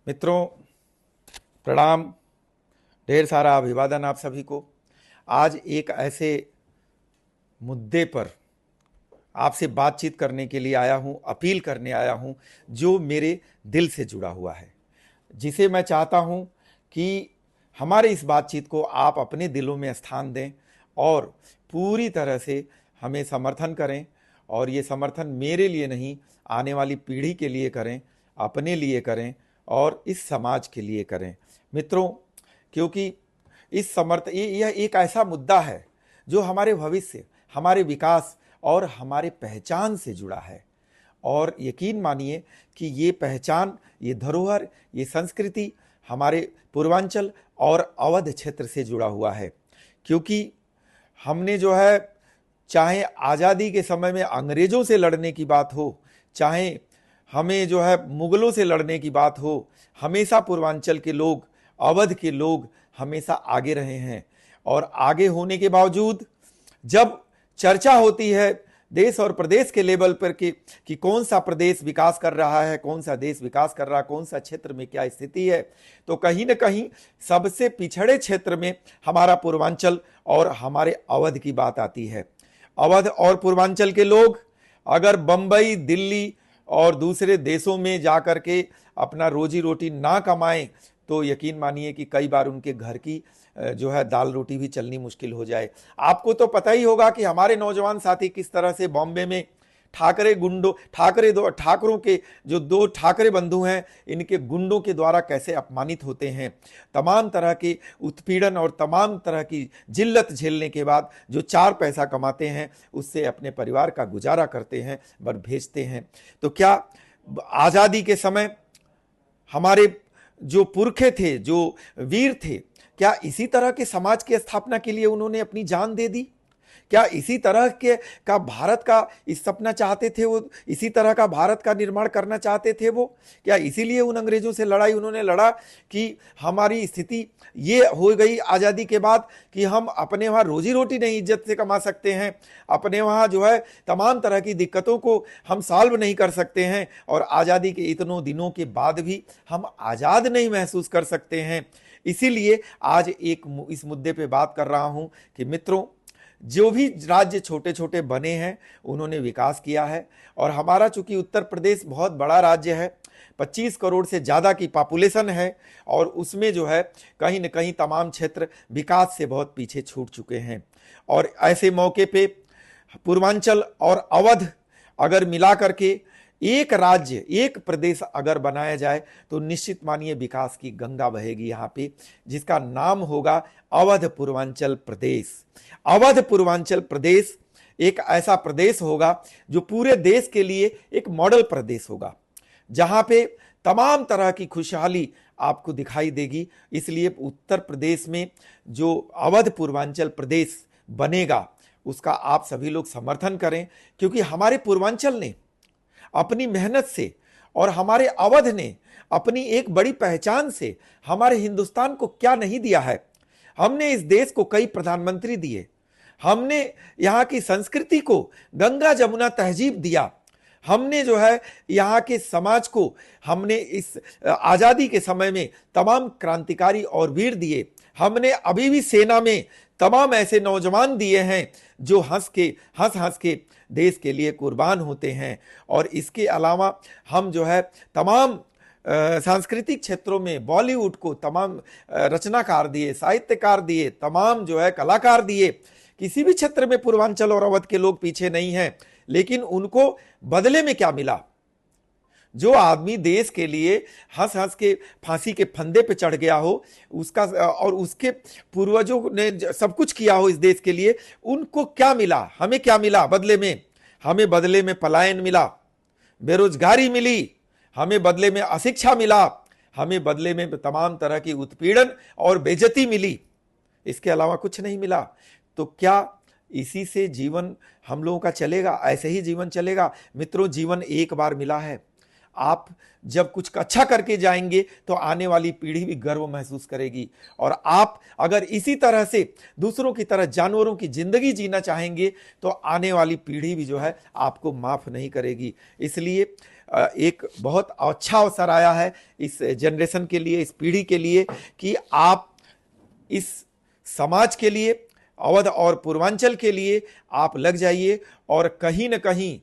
मित्रों, प्रणाम। ढेर सारा अभिवादन आप सभी को। आज एक ऐसे मुद्दे पर आपसे बातचीत करने के लिए आया हूं, अपील करने आया हूं, जो मेरे दिल से जुड़ा हुआ है, जिसे मैं चाहता हूं कि हमारे इस बातचीत को आप अपने दिलों में स्थान दें और पूरी तरह से हमें समर्थन करें। और ये समर्थन मेरे लिए नहीं, आने वाली पीढ़ी के लिए करें, अपने लिए करें और इस समाज के लिए करें। मित्रों, क्योंकि इस समर्थ ये यह एक ऐसा मुद्दा है जो हमारे भविष्य, हमारे विकास और हमारे पहचान से जुड़ा है। और यकीन मानिए कि ये पहचान, ये धरोहर, ये संस्कृति हमारे पूर्वांचल और अवध क्षेत्र से जुड़ा हुआ है। क्योंकि हमने जो है, चाहे आज़ादी के समय में अंग्रेज़ों से लड़ने की बात हो, चाहे हमें जो है मुगलों से लड़ने की बात हो, हमेशा पूर्वांचल के लोग, अवध के लोग हमेशा आगे रहे हैं। और आगे होने के बावजूद जब चर्चा होती है देश और प्रदेश के लेवल पर कि कौन सा प्रदेश विकास कर रहा है, कौन सा देश विकास कर रहा है, कौन सा क्षेत्र में क्या स्थिति है, तो कहीं ना कहीं सबसे पिछड़े क्षेत्र में हमारा पूर्वांचल और हमारे अवध की बात आती है। अवध और पूर्वांचल के लोग अगर बंबई, दिल्ली और दूसरे देशों में जाकर के अपना रोजी रोटी ना कमाएं तो यकीन मानिए कि कई बार उनके घर की जो है दाल रोटी भी चलनी मुश्किल हो जाए। आपको तो पता ही होगा कि हमारे नौजवान साथी किस तरह से बॉम्बे में ठाकरों के जो दो ठाकरे बंधु हैं, इनके गुंडों के द्वारा कैसे अपमानित होते हैं। तमाम तरह के उत्पीड़न और तमाम तरह की जिल्लत झेलने के बाद जो 4 पैसा कमाते हैं उससे अपने परिवार का गुजारा करते हैं, बर भेजते हैं। तो क्या आज़ादी के समय हमारे जो पुरखे थे, जो वीर थे, क्या इसी तरह के समाज की स्थापना के लिए उन्होंने अपनी जान दे दी? क्या इसी तरह के का भारत का इस सपना चाहते थे वो? इसी तरह का भारत का निर्माण करना चाहते थे वो? क्या इसीलिए उन अंग्रेजों से लड़ाई उन्होंने लड़ा कि हमारी स्थिति ये हो गई आज़ादी के बाद कि हम अपने वहाँ रोजी रोटी नहीं इज्जत से कमा सकते हैं, अपने वहाँ जो है तमाम तरह की दिक्कतों को हम सॉल्व नहीं कर सकते हैं, और आज़ादी के इतनों दिनों के बाद भी हम आज़ाद नहीं महसूस कर सकते हैं। इसीलिए आज इस मुद्दे पे बात कर रहा हूं कि मित्रों, जो भी राज्य छोटे छोटे बने हैं उन्होंने विकास किया है। और हमारा चूंकि उत्तर प्रदेश बहुत बड़ा राज्य है, 25 करोड़ से ज़्यादा की पॉपुलेशन है, और उसमें जो है कहीं न कहीं तमाम क्षेत्र विकास से बहुत पीछे छूट चुके हैं। और ऐसे मौके पे पूर्वांचल और अवध अगर मिला करके एक राज्य, एक प्रदेश अगर बनाया जाए तो निश्चित मानिए विकास की गंगा बहेगी यहाँ पे, जिसका नाम होगा अवध पूर्वांचल प्रदेश। अवध पूर्वांचल प्रदेश एक ऐसा प्रदेश होगा जो पूरे देश के लिए एक मॉडल प्रदेश होगा, जहाँ पे तमाम तरह की खुशहाली आपको दिखाई देगी। इसलिए उत्तर प्रदेश में जो अवध पूर्वांचल प्रदेश बनेगा उसका आप सभी लोग समर्थन करें, क्योंकि हमारे पूर्वांचल ने अपनी मेहनत से और हमारे अवध ने अपनी एक बड़ी पहचान से हमारे हिंदुस्तान को क्या नहीं दिया है। हमने इस देश को कई प्रधानमंत्री दिए, हमने यहाँ की संस्कृति को गंगा जमुना तहजीब दिया, हमने जो है यहाँ के समाज को, हमने इस आज़ादी के समय में तमाम क्रांतिकारी और वीर दिए, हमने अभी भी सेना में तमाम ऐसे नौजवान दिए हैं जो हंस हंस के देश के लिए कुर्बान होते हैं। और इसके अलावा हम जो है तमाम सांस्कृतिक क्षेत्रों में बॉलीवुड को तमाम रचनाकार दिए, साहित्यकार दिए, तमाम जो है कलाकार दिए। किसी भी क्षेत्र में पूर्वांचल और अवध के लोग पीछे नहीं हैं, लेकिन उनको बदले में क्या मिला? जो आदमी देश के लिए हंस हंस के फांसी के फंदे पे चढ़ गया हो, उसका और उसके पूर्वजों ने सब कुछ किया हो इस देश के लिए, उनको क्या मिला? हमें क्या मिला बदले में? हमें बदले में पलायन मिला, बेरोजगारी मिली, हमें बदले में अशिक्षा मिला, हमें बदले में तमाम तरह की उत्पीड़न और बेइज्जती मिली। इसके अलावा कुछ नहीं मिला। तो क्या इसी से जीवन हम लोगों का चलेगा? ऐसे ही जीवन चलेगा? मित्रों, जीवन एक बार मिला है, आप जब कुछ अच्छा करके जाएंगे तो आने वाली पीढ़ी भी गर्व महसूस करेगी। और आप अगर इसी तरह से दूसरों की तरह जानवरों की जिंदगी जीना चाहेंगे तो आने वाली पीढ़ी भी जो है आपको माफ नहीं करेगी। इसलिए एक बहुत अच्छा अवसर आया है इस जनरेशन के लिए, इस पीढ़ी के लिए, कि आप इस समाज के लिए, अवध और पूर्वांचल के लिए आप लग जाइए। और कहीं न कहीं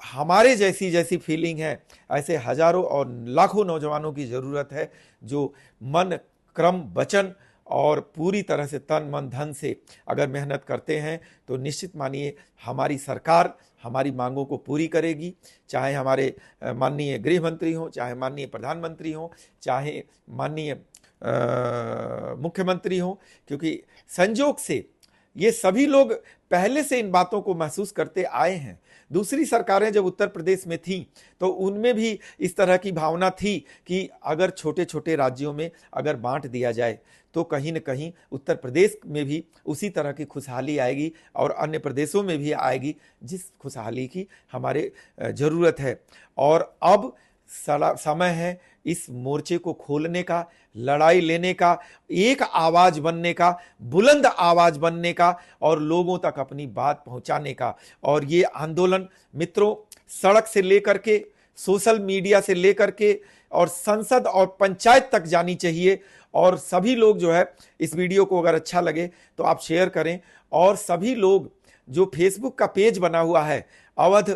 हमारे जैसी फीलिंग है, ऐसे हजारों और लाखों नौजवानों की ज़रूरत है जो मन, क्रम, वचन और पूरी तरह से तन मन धन से अगर मेहनत करते हैं तो निश्चित मानिए हमारी सरकार हमारी मांगों को पूरी करेगी। चाहे हमारे माननीय गृह मंत्री हों, चाहे माननीय प्रधानमंत्री हों, चाहे माननीय मुख्यमंत्री हों, क्योंकि संजोग से ये सभी लोग पहले से इन बातों को महसूस करते आए हैं। दूसरी सरकारें जब उत्तर प्रदेश में थीं तो उनमें भी इस तरह की भावना थी कि अगर छोटे छोटे राज्यों में अगर बांट दिया जाए तो कहीं न कहीं उत्तर प्रदेश में भी उसी तरह की खुशहाली आएगी और अन्य प्रदेशों में भी आएगी जिस खुशहाली की हमारे ज़रूरत है। और अब समय है इस मोर्चे को खोलने का, लड़ाई लेने का, एक आवाज बनने का, बुलंद आवाज बनने का और लोगों तक अपनी बात पहुंचाने का। और ये आंदोलन मित्रों सड़क से लेकर के, सोशल मीडिया से लेकर के और संसद और पंचायत तक जानी चाहिए। और सभी लोग जो है इस वीडियो को अगर अच्छा लगे तो आप शेयर करें। और सभी लोग जो फेसबुक का पेज बना हुआ है अवध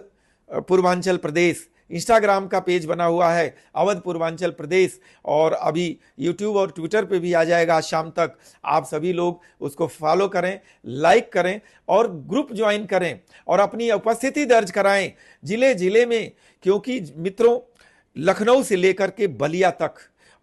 पूर्वांचल प्रदेश, इंस्टाग्राम का पेज बना हुआ है अवध पूर्वांचल प्रदेश, और अभी यूट्यूब और ट्विटर पे भी आ जाएगा शाम तक, आप सभी लोग उसको फॉलो करें, लाइक करें और ग्रुप ज्वाइन करें और अपनी उपस्थिति दर्ज कराएं जिले जिले में। क्योंकि मित्रों लखनऊ से लेकर के बलिया तक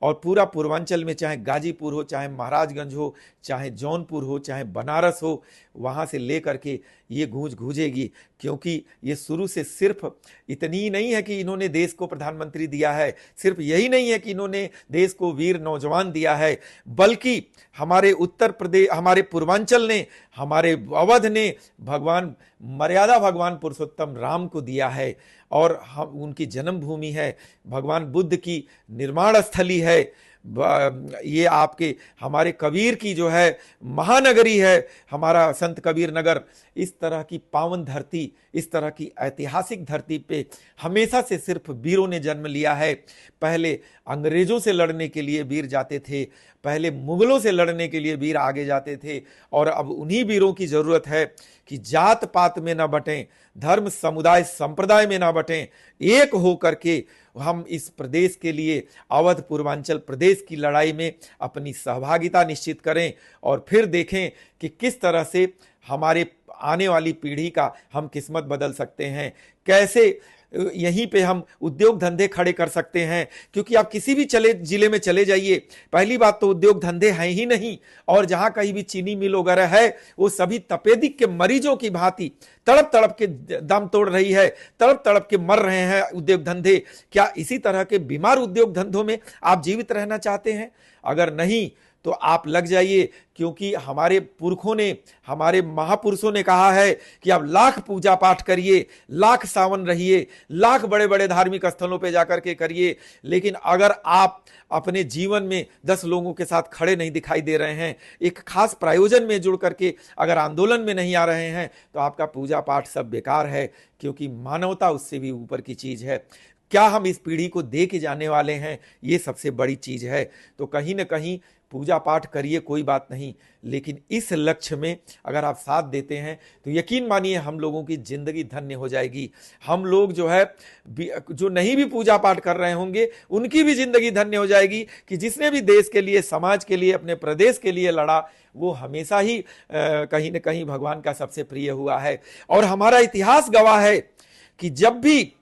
और पूरा पूर्वांचल में, चाहे गाजीपुर हो, चाहे महाराजगंज हो, चाहे जौनपुर हो, चाहे बनारस हो, वहाँ से लेकर के ये गूंज गूंजेगी। क्योंकि ये शुरू से सिर्फ इतनी ही नहीं है कि इन्होंने देश को प्रधानमंत्री दिया है, सिर्फ यही नहीं है कि इन्होंने देश को वीर नौजवान दिया है, बल्कि हमारे उत्तर प्रदेश, हमारे पूर्वांचल ने, हमारे अवध ने भगवान मर्यादा भगवान पुरुषोत्तम राम को दिया है। और हम उनकी जन्मभूमि है, भगवान बुद्ध की निर्माण स्थली है, ये आपके हमारे कबीर की जो है महानगरी है, हमारा संत कबीर नगर। इस तरह की पावन धरती, इस तरह की ऐतिहासिक धरती पे हमेशा से सिर्फ वीरों ने जन्म लिया है। पहले अंग्रेजों से लड़ने के लिए वीर जाते थे, पहले मुगलों से लड़ने के लिए वीर आगे जाते थे, और अब उन्हीं वीरों की जरूरत है कि जात पात में ना बटें, धर्म समुदाय संप्रदाय में ना बटें, एक हो करके हम इस प्रदेश के लिए, अवध पूर्वांचल प्रदेश की लड़ाई में अपनी सहभागिता निश्चित करें। और फिर देखें कि किस तरह से हमारे आने वाली पीढ़ी का हम किस्मत बदल सकते हैं, कैसे यहीं पे हम उद्योग धंधे खड़े कर सकते हैं। क्योंकि आप किसी भी जिले में चले जाइए, पहली बात तो उद्योग धंधे हैं ही नहीं, और जहां कहीं भी चीनी मिल वगैरह है वो सभी तपेदिक के मरीजों की भांति तड़प तड़प के दम तोड़ रही है, तड़प तड़प के मर रहे हैं उद्योग धंधे। क्या इसी तरह के बीमार उद्योग धंधों में आप जीवित रहना चाहते हैं? अगर नहीं तो आप लग जाइए, क्योंकि हमारे पुरखों ने, हमारे महापुरुषों ने कहा है कि आप लाख पूजा पाठ करिए, लाख सावन रहिए, लाख बड़े बड़े धार्मिक स्थलों पे जाकर के करिए, लेकिन अगर आप अपने जीवन में 10 लोगों के साथ खड़े नहीं दिखाई दे रहे हैं, एक खास प्रयोजन में जुड़ करके अगर आंदोलन में नहीं आ रहे हैं, तो आपका पूजा पाठ सब बेकार है। क्योंकि मानवता उससे भी ऊपर की चीज है। क्या हम इस पीढ़ी को दे के जाने वाले हैं, ये सबसे बड़ी चीज है। तो कहीं ना कहीं पूजा पाठ करिए, कोई बात नहीं, लेकिन इस लक्ष्य में अगर आप साथ देते हैं तो यकीन मानिए हम लोगों की जिंदगी धन्य हो जाएगी। हम लोग जो है, जो नहीं भी पूजा पाठ कर रहे होंगे, उनकी भी जिंदगी धन्य हो जाएगी कि जिसने भी देश के लिए, समाज के लिए, अपने प्रदेश के लिए लड़ा, वो हमेशा ही कहीं ना कहीं भगवान का सबसे प्रिय हुआ है। और हमारा इतिहास गवाह है कि जब भी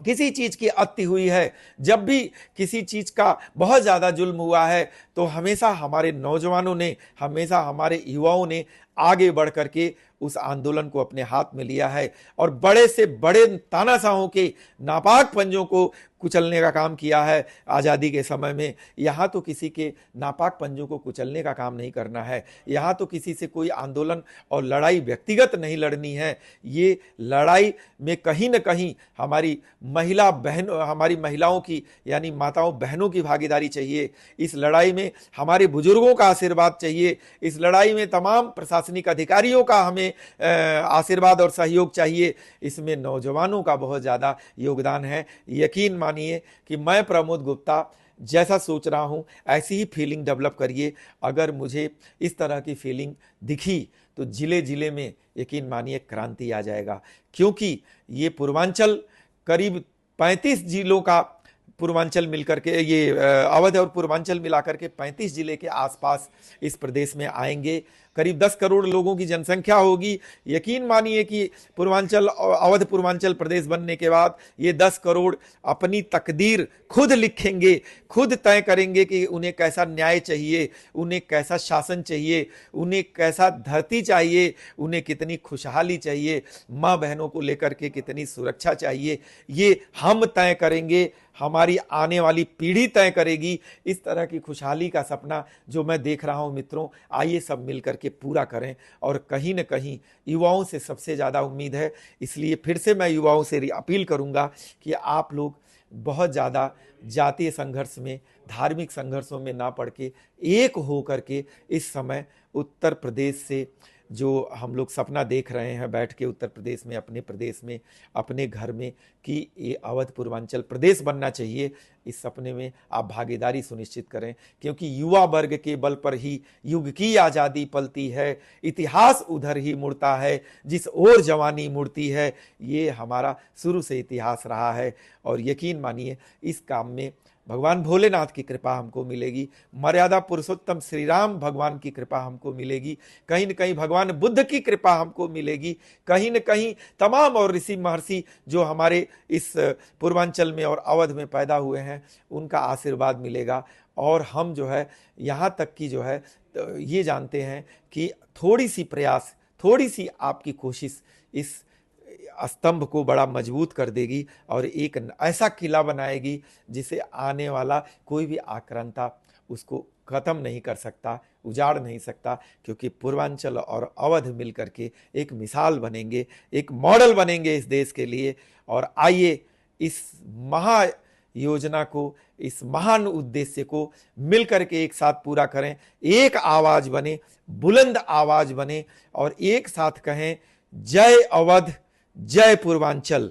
किसी चीज की अति हुई है, जब भी किसी चीज का बहुत ज्यादा जुल्म हुआ है, तो हमेशा हमारे नौजवानों ने, हमेशा हमारे युवाओं ने आगे बढ़ करके उस आंदोलन को अपने हाथ में लिया है और बड़े से बड़े तानाशाहों के नापाक पंजों को कुचलने का काम किया है आज़ादी के समय में। यहाँ तो किसी के नापाक पंजों को कुचलने का काम नहीं करना है, यहाँ तो किसी से कोई आंदोलन और लड़ाई व्यक्तिगत नहीं लड़नी है। ये लड़ाई में कहीं न कहीं हमारी हमारी महिलाओं की यानी माताओं बहनों की भागीदारी चाहिए। इस लड़ाई में हमारे बुजुर्गों का आशीर्वाद चाहिए। इस लड़ाई में तमाम प्रशासनिक अधिकारियों का हमें आशीर्वाद और सहयोग चाहिए। इसमें नौजवानों का बहुत ज़्यादा योगदान है। यकीन मानिए कि मैं प्रमोद गुप्ता जैसा सोच रहा हूं ऐसी ही फीलिंग डेवलप करिए। अगर मुझे इस तरह की फीलिंग दिखी तो जिले जिले में यकीन मानिए क्रांति आ जाएगा, क्योंकि ये पूर्वांचल करीब 35 जिलों का पूर्वांचल मिलकर के ये अवध और पूर्वांचल मिलाकर के 35 जिले के आसपास इस प्रदेश में आएंगे। करीब 10 करोड़ लोगों की जनसंख्या होगी। यकीन मानिए कि पूर्वांचल अवध पूर्वांचल प्रदेश बनने के बाद ये 10 करोड़ अपनी तकदीर खुद लिखेंगे, खुद तय करेंगे कि उन्हें कैसा न्याय चाहिए, उन्हें कैसा शासन चाहिए, उन्हें कैसा धरती चाहिए, उन्हें कितनी खुशहाली चाहिए, माँ बहनों को लेकर के कितनी सुरक्षा चाहिए, ये हम तय करेंगे, हमारी आने वाली पीढ़ी तय करेगी। इस तरह की खुशहाली का सपना जो मैं देख रहा हूं मित्रों, आइए सब मिलकर के पूरा करें। और कहीं न कहीं युवाओं से सबसे ज़्यादा उम्मीद है, इसलिए फिर से मैं युवाओं से अपील करूंगा कि आप लोग बहुत ज़्यादा जातीय संघर्ष में, धार्मिक संघर्षों में ना पड़ के एक हो करके इस समय उत्तर प्रदेश से जो हम लोग सपना देख रहे हैं बैठ के उत्तर प्रदेश में, अपने प्रदेश में, अपने घर में, कि ये अवध पूर्वांचल प्रदेश बनना चाहिए, इस सपने में आप भागीदारी सुनिश्चित करें। क्योंकि युवा वर्ग के बल पर ही युग की आज़ादी पलती है, इतिहास उधर ही मुड़ता है जिस ओर जवानी मुड़ती है। ये हमारा शुरू से इतिहास रहा है और यकीन मानिए इस काम में भगवान भोलेनाथ की कृपा हमको मिलेगी, मर्यादा पुरुषोत्तम श्री राम भगवान की कृपा हमको मिलेगी, कहीं न कहीं भगवान बुद्ध की कृपा हमको मिलेगी, कहीं न कहीं तमाम और ऋषि महर्षि जो हमारे इस पूर्वांचल में और अवध में पैदा हुए हैं उनका आशीर्वाद मिलेगा। और हम जो है यहाँ तक की जो है ये जानते हैं कि थोड़ी सी प्रयास, थोड़ी सी आपकी कोशिश इस स्तंभ को बड़ा मजबूत कर देगी और एक ऐसा किला बनाएगी जिसे आने वाला कोई भी आक्रांता उसको खत्म नहीं कर सकता, उजाड़ नहीं सकता। क्योंकि पूर्वांचल और अवध मिलकर के एक मिसाल बनेंगे, एक मॉडल बनेंगे इस देश के लिए। और आइए इस महा योजना को, इस महान उद्देश्य को मिलकर के एक साथ पूरा करें, एक आवाज बने, बुलंद आवाज बने और एक साथ कहें, जय अवध, जय पूर्वांचल।